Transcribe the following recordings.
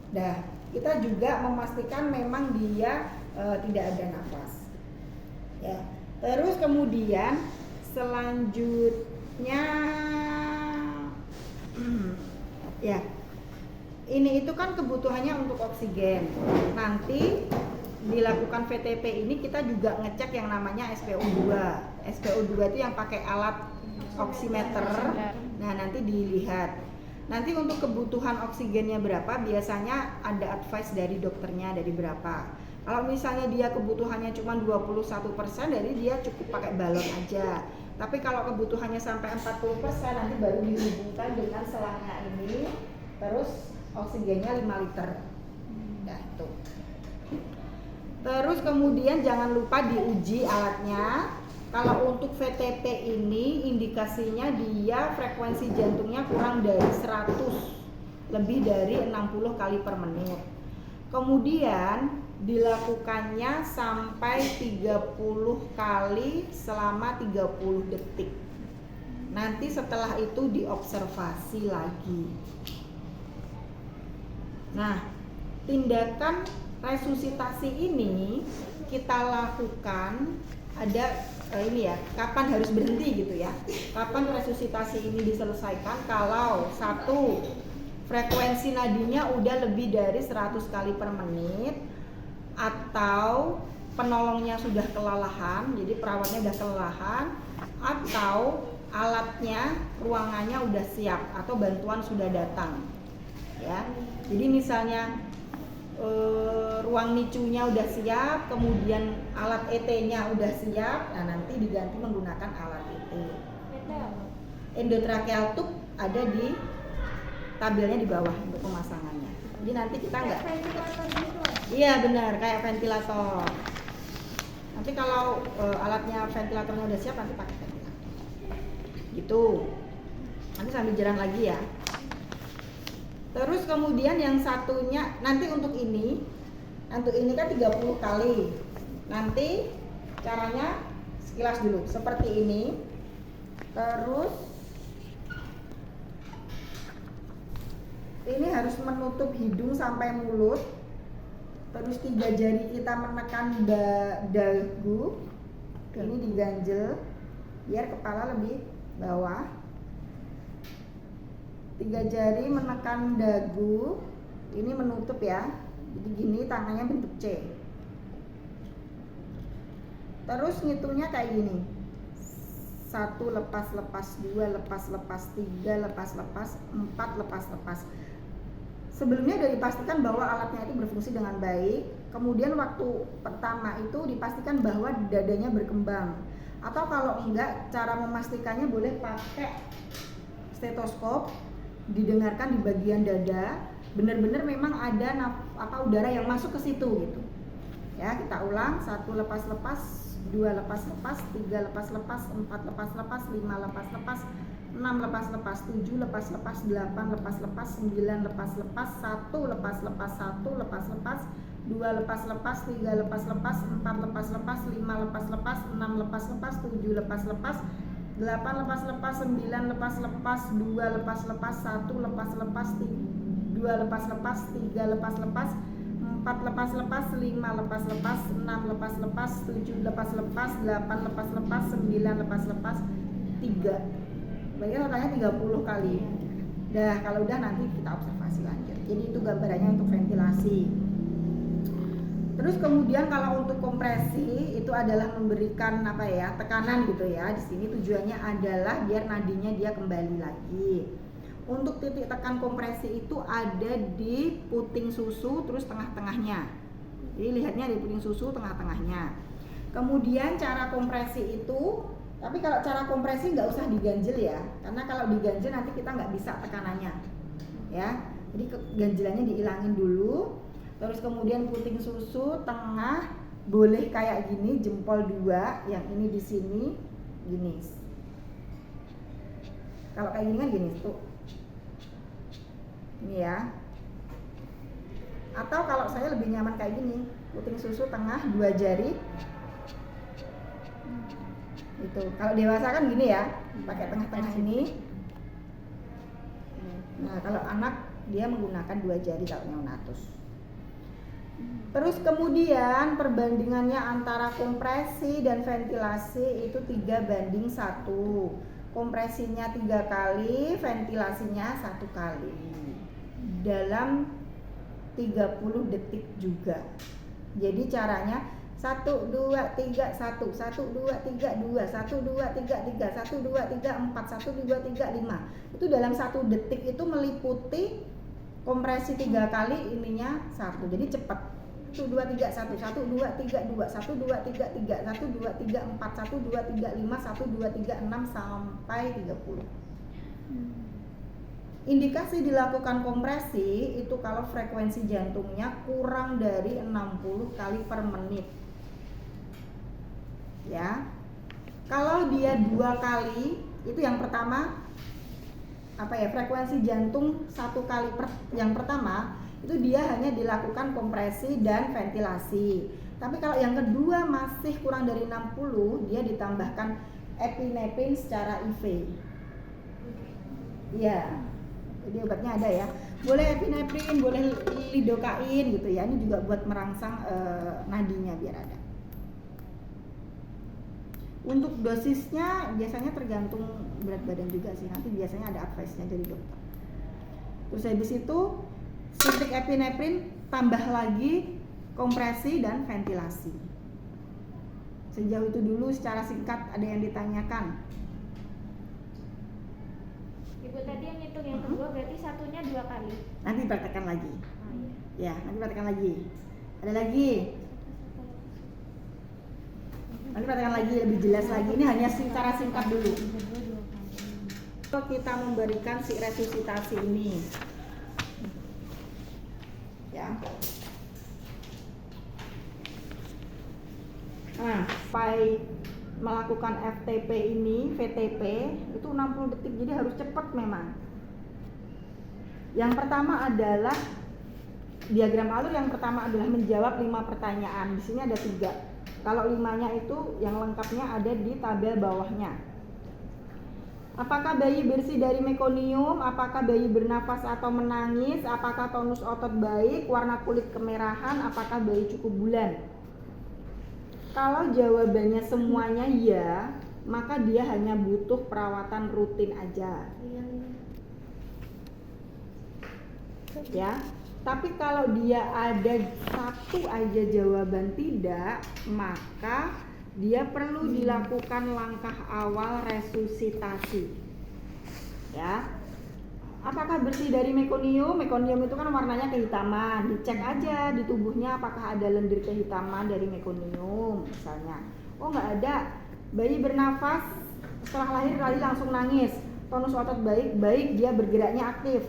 Nah, kita juga memastikan memang dia tidak ada nafas. Ya. Terus kemudian selanjutnya ya. Ini itu kan kebutuhannya untuk oksigen. Nanti dilakukan VTP ini kita juga ngecek yang namanya SpO2. SpO2 itu yang pakai alat oximeter. Nah, nanti dilihat. Nanti untuk kebutuhan oksigennya berapa, biasanya ada advice dari dokternya dari berapa. Kalau misalnya dia kebutuhannya cuma 21%, jadi dia cukup pakai balon aja. Tapi kalau kebutuhannya sampai 40%, nanti baru dihubungkan dengan selangnya ini. Terus oksigennya 5 liter. Nah, itu. Terus kemudian jangan lupa diuji alatnya. Kalau untuk VTP ini indikasinya dia frekuensi jantungnya kurang dari 100, lebih dari 60 kali per menit. Kemudian dilakukannya sampai 30 kali selama 30 detik. Nanti setelah itu diobservasi lagi. Nah, tindakan resusitasi ini kita lakukan ada ini ya, kapan harus berhenti gitu ya. Kapan resusitasi ini diselesaikan? Kalau satu, frekuensi nadinya udah lebih dari 100 kali per menit, atau penolongnya sudah kelelahan, jadi perawatnya udah kelelahan, atau alatnya, ruangannya udah siap atau bantuan sudah datang. Ya, jadi misalnya ruang NICU-nya udah siap, kemudian alat ET-nya udah siap, nah nanti diganti menggunakan alat ET. Endotracheal tube ada di tabelnya di bawah untuk pemasangannya. Jadi nanti kita nggak. Iya benar, kayak ventilator. Nanti kalau alatnya ventilatornya udah siap, nanti pakai ventilator. Gitu. Nanti sambil jalan lagi ya. Terus kemudian yang satunya nanti untuk ini kan 30 kali. Nanti caranya sekilas dulu seperti ini. Terus ini harus menutup hidung sampai mulut. Terus 3 jari kita menekan dagu. Ini diganjel biar kepala lebih bawah. 3 jari menekan dagu, ini menutup ya. Jadi gini, tangannya bentuk C. Terus ngitungnya kayak gini. 1 lepas, 2 lepas, 3 lepas, 4 lepas. Sebelumnya sudah dipastikan bahwa alatnya itu berfungsi dengan baik. Kemudian waktu pertama itu dipastikan bahwa dadanya berkembang. Atau kalau enggak, cara memastikannya boleh pakai stetoskop, didengarkan di bagian dada, benar-benar memang ada udara yang masuk ke situ gitu. Ya, kita ulang. 1 lepas, 2 lepas, 3 lepas, 4 lepas, 5 lepas, 6 lepas, 7 lepas, 8 lepas, 9 lepas, 1 lepas, 2 lepas, 3 lepas, 4 lepas, 5 lepas, 6 lepas, 7 lepas, 8 lepas, 9 lepas, 2 lepas, 1 lepas, 2 lepas, 3 lepas, 4 lepas, 5 lepas, 6 lepas, 7 lepas, 8 lepas, 9 lepas, 3. Berarti totalnya 30 kali. Nah, kalau udah nanti kita observasi lanjut. Jadi itu gambarannya untuk ventilasi. Terus kemudian kalau untuk kompresi itu adalah memberikan tekanan gitu ya. Di sini tujuannya adalah biar nadinya dia kembali lagi. Untuk titik tekan kompresi itu ada di puting susu terus tengah-tengahnya. Jadi lihatnya di puting susu tengah-tengahnya. Kemudian cara kompresi itu, tapi kalau cara kompresi nggak usah diganjel ya, karena kalau diganjel nanti kita nggak bisa tekanannya. Ya, jadi ganjelannya dihilangin dulu. Terus kemudian puting susu tengah boleh kayak gini, jempol 2, yang ini di sini gini. Kalau kayak gini kan gini tuh. Ini ya. Atau kalau saya lebih nyaman kayak gini, puting susu tengah 2 jari. Itu. Kalau dewasa kan gini ya, pakai tengah-tengah ini. Nah, kalau anak dia menggunakan 2 jari kalau neonatus. Terus kemudian perbandingannya antara kompresi dan ventilasi itu 3:1. Kompresinya 3 kali, ventilasinya 1 kali dalam 30 detik juga. Jadi caranya 1 2 3 1 1 2 3 2 1 2 3 3 1 2 3 4 1 2 3 5. Itu dalam 1 detik itu meliputi kompresi 3 kali, ininya 1. Jadi cepat. 1 2 3 1 1 2 3 2 1 2 3 3 1 2 3 4 1 2 3 5 1 2 3 6 sampai 30. Indikasi dilakukan kompresi itu kalau frekuensi jantungnya kurang dari 60 kali per menit. Ya. Kalau dia 2 kali, itu yang pertama frekuensi jantung 1 kali yang pertama itu dia hanya dilakukan kompresi dan ventilasi. Tapi kalau yang kedua masih kurang dari 60, dia ditambahkan epinephrine secara IV. Ya. Jadi obatnya ada ya. Boleh epinephrine, boleh lidocain gitu ya. Ini juga buat merangsang nadinya biar ada. Untuk dosisnya biasanya tergantung berat badan juga sih. Nanti biasanya ada advice-nya dari dokter. Terus habis itu suntik epinephrine, tambah lagi kompresi dan ventilasi. Sejauh itu dulu secara singkat ada yang ditanyakan. Ibu tadi yang hitung yang kedua berarti satunya 2 kali. Nanti praktekkan lagi. Oh, iya. Ya, nanti praktekkan lagi. Ada lagi. Nanti praktekkan lagi lebih jelas lagi. Ini hanya secara singkat dulu. Kalau kita memberikan si resusitasi ini, ya. Nah, sampai melakukan FTP ini, VTP itu 60 detik, jadi harus cepat memang. Yang pertama adalah diagram alur, yang pertama adalah menjawab 5 pertanyaan. Di sini ada 3. Kalau 5-nya itu yang lengkapnya ada di tabel bawahnya. Apakah bayi bersih dari mekonium? Apakah bayi bernafas atau menangis? Apakah tonus otot baik? Warna kulit kemerahan? Apakah bayi cukup bulan? Kalau jawabannya semuanya ya, maka dia hanya butuh perawatan rutin aja. Ya. Tapi kalau dia ada 1 aja jawaban tidak, maka dia perlu dilakukan langkah awal resusitasi. Ya. Apakah bersih dari mekonium? Mekonium itu kan warnanya kehitaman. Dicek aja di tubuhnya apakah ada lendir kehitaman dari mekonium misalnya. Oh, nggak ada. Bayi bernafas setelah lahir langsung nangis. Tonus otot baik, dia bergeraknya aktif.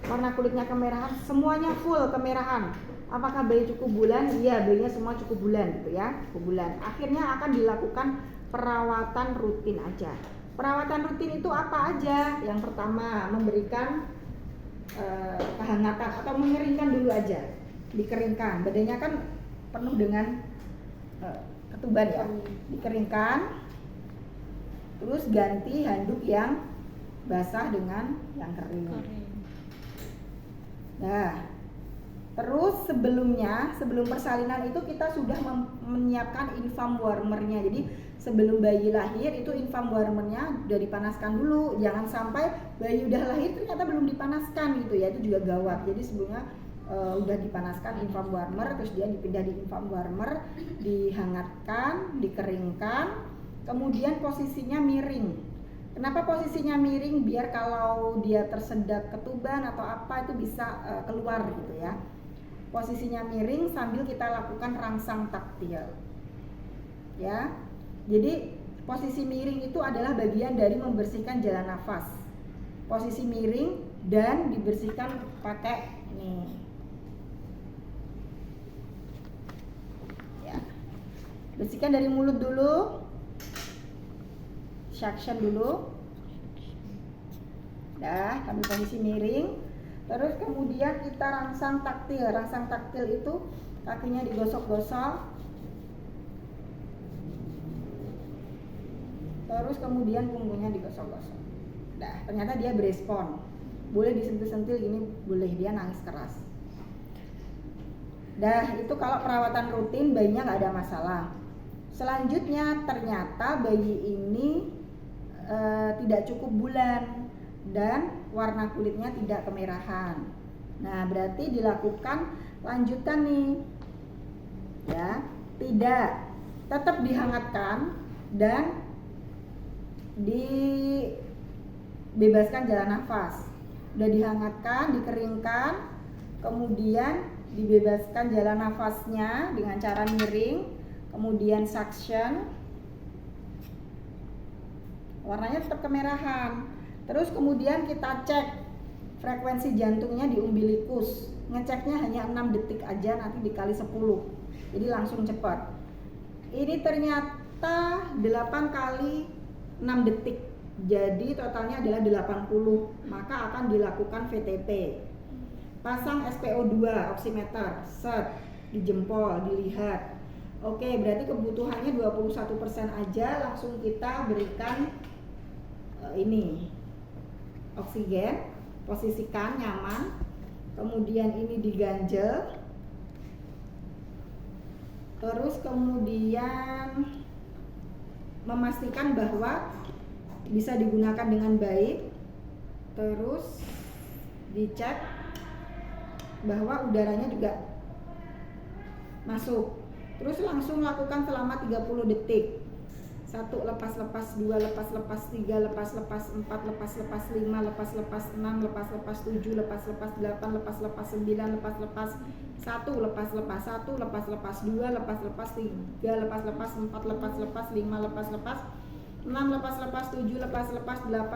Warna kulitnya kemerahan, semuanya full kemerahan. Apakah bayi cukup bulan? Iya, bayinya semua cukup bulan gitu ya, cukup bulan. Akhirnya akan dilakukan perawatan rutin aja. Perawatan rutin itu apa aja? Yang pertama, memberikan kehangatan atau mengeringkan dulu aja. Dikeringkan, badannya kan penuh dengan ketuban ya. Dikeringkan. Terus ganti handuk yang basah dengan yang kering. Nah, terus sebelum persalinan itu kita sudah menyiapkan infant warmernya. Jadi sebelum bayi lahir itu infant warmernya udah dipanaskan dulu. Jangan sampai bayi udah lahir ternyata belum dipanaskan gitu ya, itu juga gawat. Jadi sebelumnya udah dipanaskan infant warmer, terus dia dipindah di infant warmer, dihangatkan, dikeringkan, kemudian posisinya miring. Kenapa posisinya miring? Biar kalau dia tersedak ketuban atau apa itu bisa keluar gitu ya. Posisinya miring sambil kita lakukan rangsang taktil. Ya. Jadi posisi miring itu adalah bagian dari membersihkan jalan nafas. Posisi miring dan dibersihkan pakai nih. Ya. Bersihkan dari mulut dulu. Suction dulu. Dah, ambil posisi miring. Terus kemudian kita rangsang taktil. Rangsang taktil itu kakinya digosok-gosok. Terus kemudian punggungnya digosok-gosok. Dah, ternyata dia berespon. boleh disentil-sentil gini, boleh, dia nangis keras. Dah, itu kalau perawatan rutin bayinya nggak ada masalah. Selanjutnya ternyata bayi ini tidak cukup bulan dan warna kulitnya tidak kemerahan. Nah, berarti dilakukan lanjutan nih. Ya, tetap dihangatkan dan dibebaskan jalan nafas. Udah dihangatkan, dikeringkan, kemudian dibebaskan jalan nafasnya dengan cara miring, kemudian suction. Warnanya tetap kemerahan. Terus kemudian kita cek frekuensi jantungnya di umbilikus. Ngeceknya hanya 6 detik aja, nanti dikali 10. Jadi langsung cepat. Ini ternyata 8 kali 6 detik. Jadi totalnya adalah 80. Maka akan dilakukan VTP. Pasang SpO2 oximeter, set di jempol, dilihat. Oke, berarti kebutuhannya 21% aja, langsung kita berikan ini oksigen, posisikan nyaman, kemudian ini diganjel, terus kemudian memastikan bahwa bisa digunakan dengan baik, terus dicek bahwa udaranya juga masuk, terus langsung lakukan selama 30 detik. 1 lepas, 2 lepas, 3 lepas, 4 lepas, 5 lepas, 6 lepas, 7 lepas, 8 lepas, 9 lepas, 1 lepas, 1 lepas, 2 lepas, 3 lepas, 4 lepas, 5 lepas, 6 lepas, 7 lepas, 8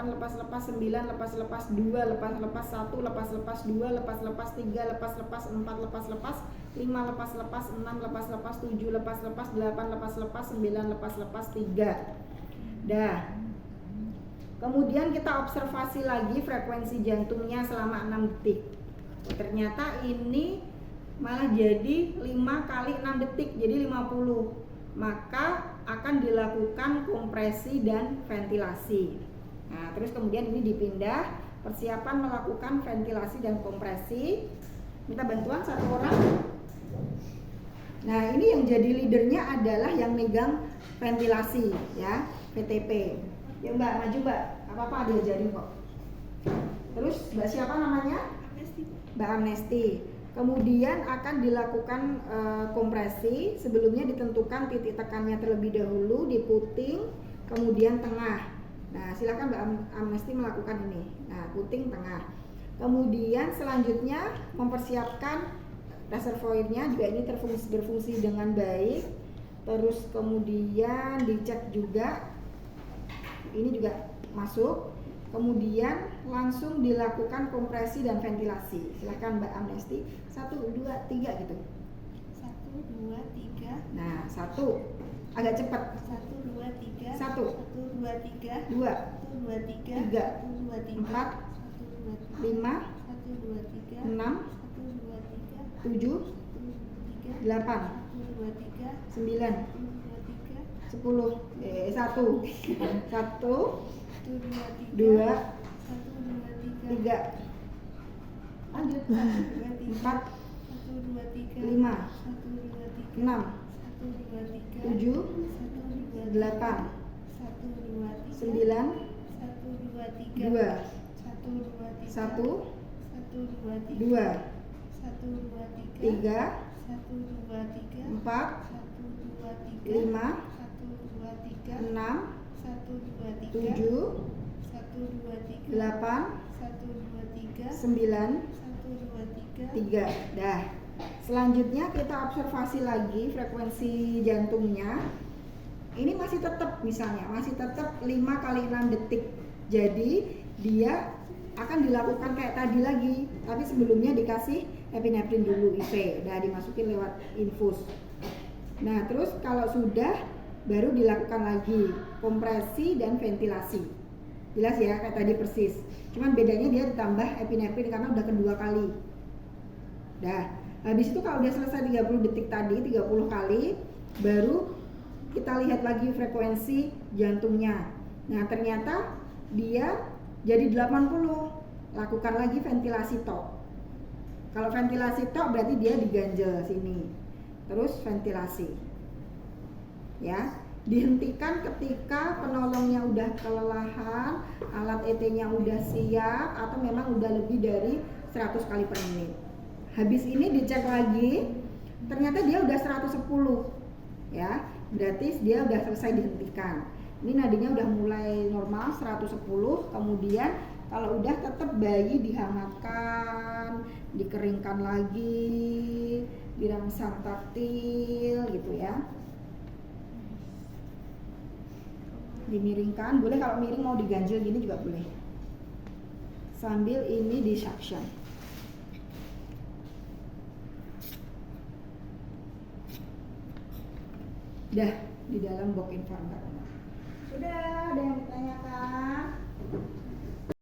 lepas, 9 lepas, 2 lepas, 1 lepas, 2 lepas, 3 lepas, 4 lepas, 5 lepas, 6 lepas, 7 lepas, 8 lepas, 9 lepas, 3. Dah. Kemudian kita observasi lagi frekuensi jantungnya selama 6 detik. Ternyata ini malah jadi 5 kali 6 detik, jadi 50. Maka akan dilakukan kompresi dan ventilasi. Nah, terus kemudian ini dipindah, persiapan melakukan ventilasi dan kompresi. Minta bantuan satu orang. Nah, ini yang jadi leadernya adalah yang megang ventilasi, ya, VTP. Ya Mbak, maju Mbak, apa-apa diajarin kok. Terus Mbak siapa namanya? Mbak Amnesti. Kemudian akan dilakukan kompresi. Sebelumnya ditentukan titik tekannya terlebih dahulu di puting, kemudian tengah. Nah, silakan Mbak Amnesti melakukan ini. Nah, puting tengah. Kemudian selanjutnya mempersiapkan reservoirnya juga ini berfungsi dengan baik. Terus kemudian dicek juga, ini juga masuk. Kemudian langsung dilakukan kompresi dan ventilasi. Silakan Mbak Amnesti. 1, 2, 3 gitu. 1, 2, 3. Nah, 1. Agak cepat. 1, 2, 3. 1, 2, 3. 2, 2, 3. 3, 2, 3. 4, 5, 1, 2, 3. 6, 1, 2, 3. 7, 8, 1, 2, 3. 9, 10. 1. 1, 2, 3. Lanjut. 4, 5, 6, 7, 8, 9, 2, 1, 2, 3, 4, 5, 6, 7, 8, 9, 3. Dah. Selanjutnya kita observasi lagi frekuensi jantungnya. Ini masih tetap, misalnya masih tetap 5 kali 6 detik. Jadi dia akan dilakukan kayak tadi lagi, tapi sebelumnya dikasih epinefrin dulu IV, udah dimasukin lewat infus. Nah, terus kalau sudah baru dilakukan lagi kompresi dan ventilasi. Jelas ya, kayak tadi persis. Cuman bedanya dia ditambah epinefrin karena udah kedua kali. Dah, habis itu kalau udah selesai 30 detik tadi, 30 kali, baru kita lihat lagi frekuensi jantungnya. Nah, ternyata dia jadi 80. lakukan lagi ventilasi tok. Kalau ventilasi tok berarti dia diganjel sini, terus ventilasi ya. Dihentikan ketika penolongnya udah kelelahan, alat ET-nya udah siap, atau memang udah lebih dari 100 kali per menit. Habis ini dicek lagi, ternyata dia udah 110 ya, berarti dia udah selesai dihentikan. Ini nadinya udah mulai normal 110. Kemudian kalau udah tetap bayi dihangatkan, dikeringkan lagi, dirangsang taktil gitu ya. Dimiringkan, boleh kalau miring mau diganjel gini juga boleh. Sambil ini di suction. Dah di dalam box infarkt. Sudah ada yang ditanyakan?